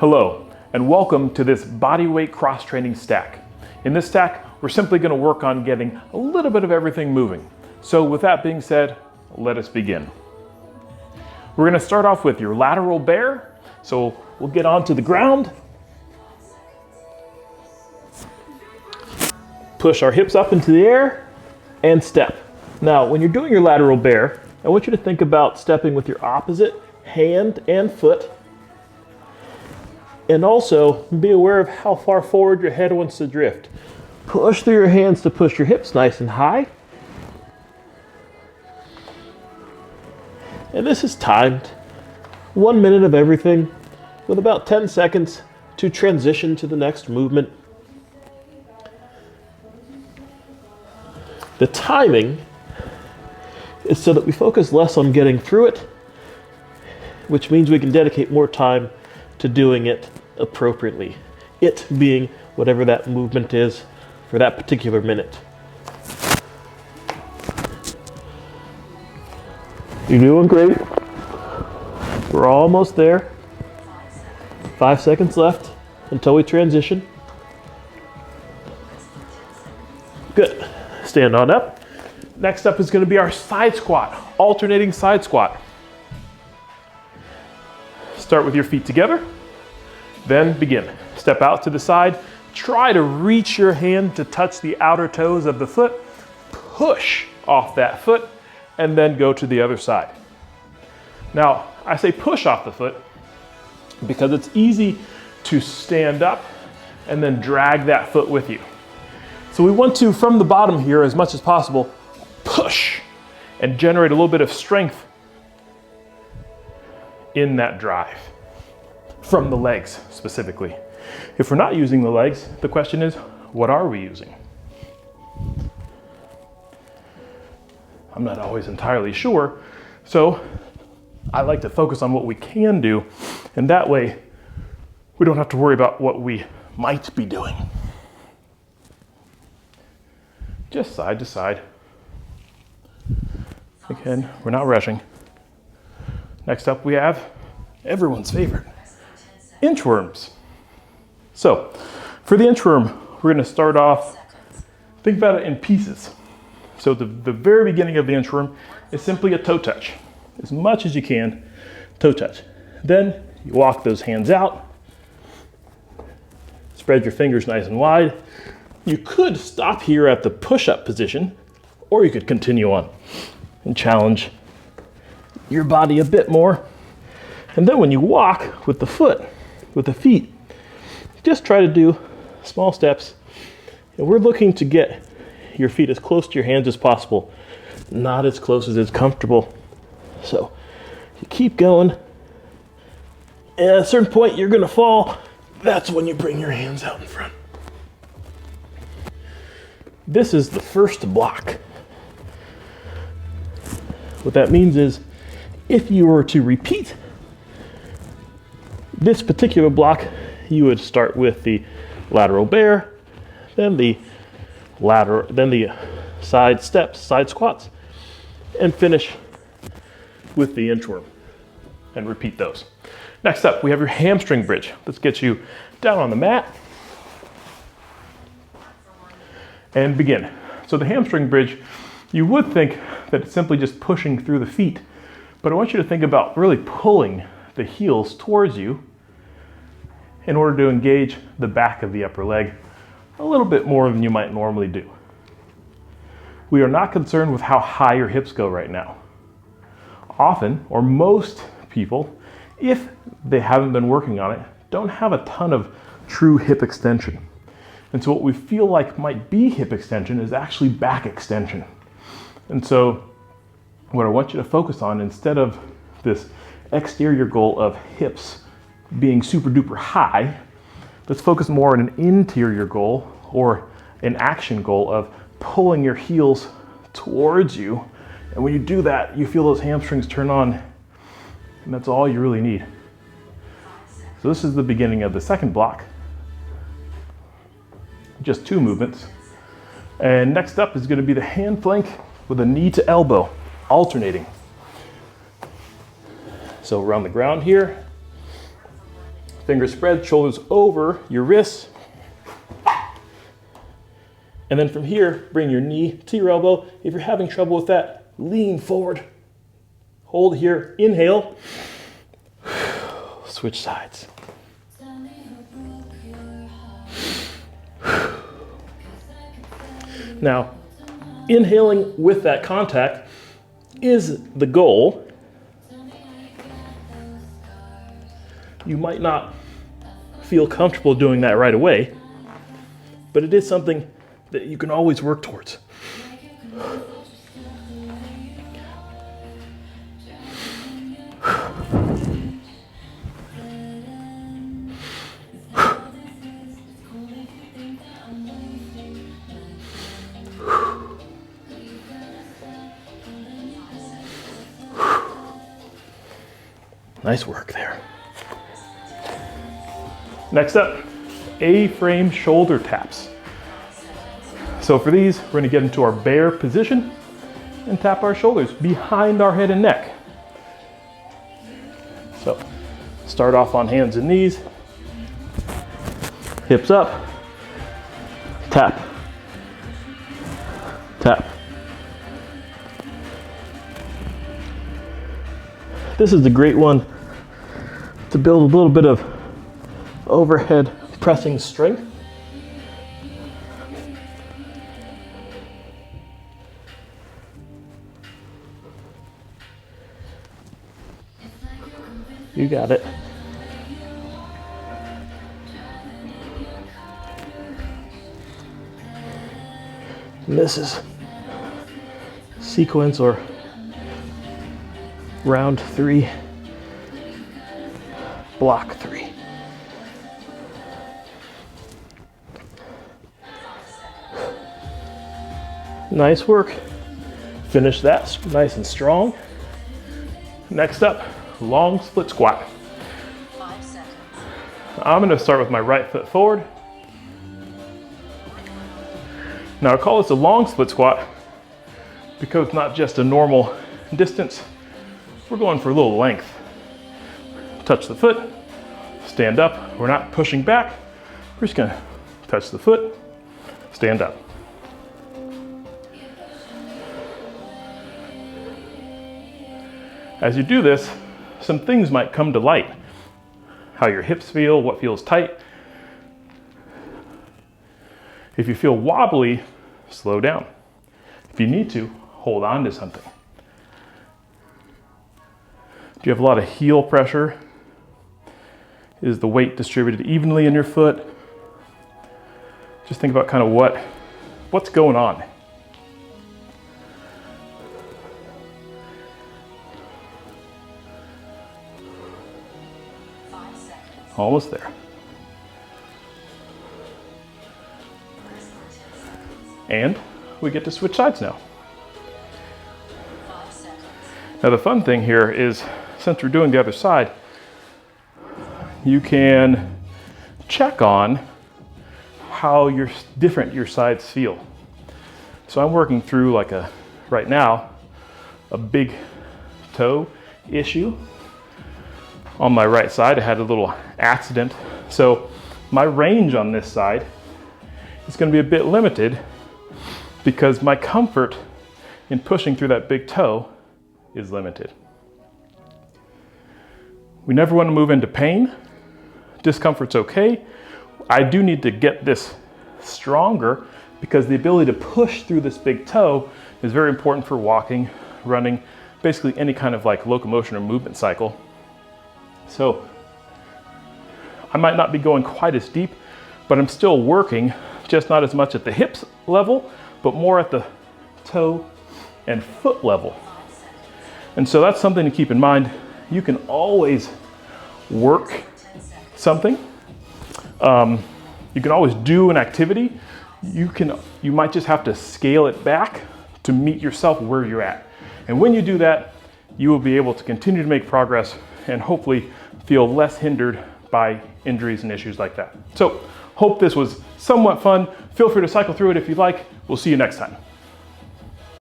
Hello, and welcome to this bodyweight cross-training stack. In this stack, we're simply going to work on getting a little bit of everything moving. So with that being said, let us begin. We're going to start off with your lateral bear. So we'll get onto the ground. Push our hips up into the air and step. Now, when you're doing your lateral bear, I want you to think about stepping with your opposite hand and foot. And also be aware of how far forward your head wants to drift. Push through your hands to push your hips nice and high. And this is timed. 1 minute of everything with about 10 seconds to transition to the next movement. The timing is so that we focus less on getting through it, which means we can dedicate more time to doing it appropriately. It being whatever that movement is for that particular minute. You're doing great. We're almost there. 5 seconds left until we transition. Good. Stand on up. Next up is going to be our side squat, alternating side squat. Start with your feet together, then begin. Step out to the side. Try to reach your hand to touch the outer toes of the foot. Push off that foot, and then go to the other side. Now, I say push off the foot because it's easy to stand up and then drag that foot with you. So we want to, from the bottom here, as much as possible, push and generate a little bit of strength in that drive from the legs specifically. If we're not using the legs, the question is, what are we using? I'm not always entirely sure, so I like to focus on what we can do, and that way we don't have to worry about what we might be doing. Just side to side. Again, we're not rushing. Next up we have everyone's favorite, inchworms. So for the inchworm, we're going to start off, think about it in pieces. So the very beginning of the inchworm is simply a toe touch. As much as you can, toe touch. Then you walk those hands out, spread your fingers nice and wide. You could stop here at the push-up position, or you could continue on and challenge your body a bit more. And then when you walk with the feet, just try to do small steps. And we're looking to get your feet as close to your hands as possible, not as close as is comfortable. So you keep going, and at a certain point you're gonna fall. That's when you bring your hands out in front. This is the first block. What that means is, if you were to repeat this particular block, you would start with the lateral bear, then the side steps, side squats, and finish with the inchworm, and repeat those. Next up, we have your hamstring bridge. Let's get you down on the mat and begin. So the hamstring bridge, you would think that it's simply just pushing through the feet, but I want you to think about really pulling the heels towards you in order to engage the back of the upper leg a little bit more than you might normally do. We are not concerned with how high your hips go right now. Often, or most people, if they haven't been working on it, don't have a ton of true hip extension. And so what we feel like might be hip extension is actually back extension. And so what I want you to focus on, instead of this exterior goal of hips being super duper high, let's focus more on an interior goal or an action goal of pulling your heels towards you. And when you do that, you feel those hamstrings turn on, and that's all you really need. So this is the beginning of the second block. Just 2 movements. And next up is going to be the hand plank with a knee to elbow, alternating. So around the ground here, Fingers spread, shoulders over your wrists. And then from here, bring your knee to your elbow. If you're having trouble with that, lean forward. Hold here, inhale. Switch sides. Now, inhaling with that contact is the goal. You might not feel comfortable doing that right away, but it is something that you can always work towards. Nice work there. Next up, A-frame shoulder taps. So for these, we're going to get into our bear position and tap our shoulders behind our head and neck. So start off on hands and knees, hips up, tap, tap. This is a great one to build a little bit of overhead pressing strength. You got it. And this is sequence or round 3, block 3. Nice work. Finish that nice and strong. Next up, long split squat. 5 seconds. I'm going to start with my right foot forward. Now I call this a long split squat because it's not just a normal distance. We're going for a little length. Touch the foot, stand up. We're not pushing back. We're just going to touch the foot, stand up. As you do this, some things might come to light. How your hips feel, what feels tight. If you feel wobbly, slow down. If you need to, hold on to something. Do you have a lot of heel pressure? Is the weight distributed evenly in your foot? Just think about kind of what's going on. Almost there. And we get to switch sides now. Now the fun thing here is, since we're doing the other side, you can check on how different your sides feel. So I'm working through right now, a big toe issue. On my right side, I had a little accident. So my range on this side is going to be a bit limited because my comfort in pushing through that big toe is limited. We never want to move into pain. Discomfort's okay. I do need to get this stronger because the ability to push through this big toe is very important for walking, running, basically any kind of locomotion or movement cycle. So I might not be going quite as deep, but I'm still working, just not as much at the hips level, but more at the toe and foot level. And so that's something to keep in mind. You can always work something. You can always do an activity. You might just have to scale it back to meet yourself where you're at. And when you do that, you will be able to continue to make progress and hopefully feel less hindered by injuries and issues like that. So, hope this was somewhat fun. Feel free to cycle through it if you'd like. We'll see you next time.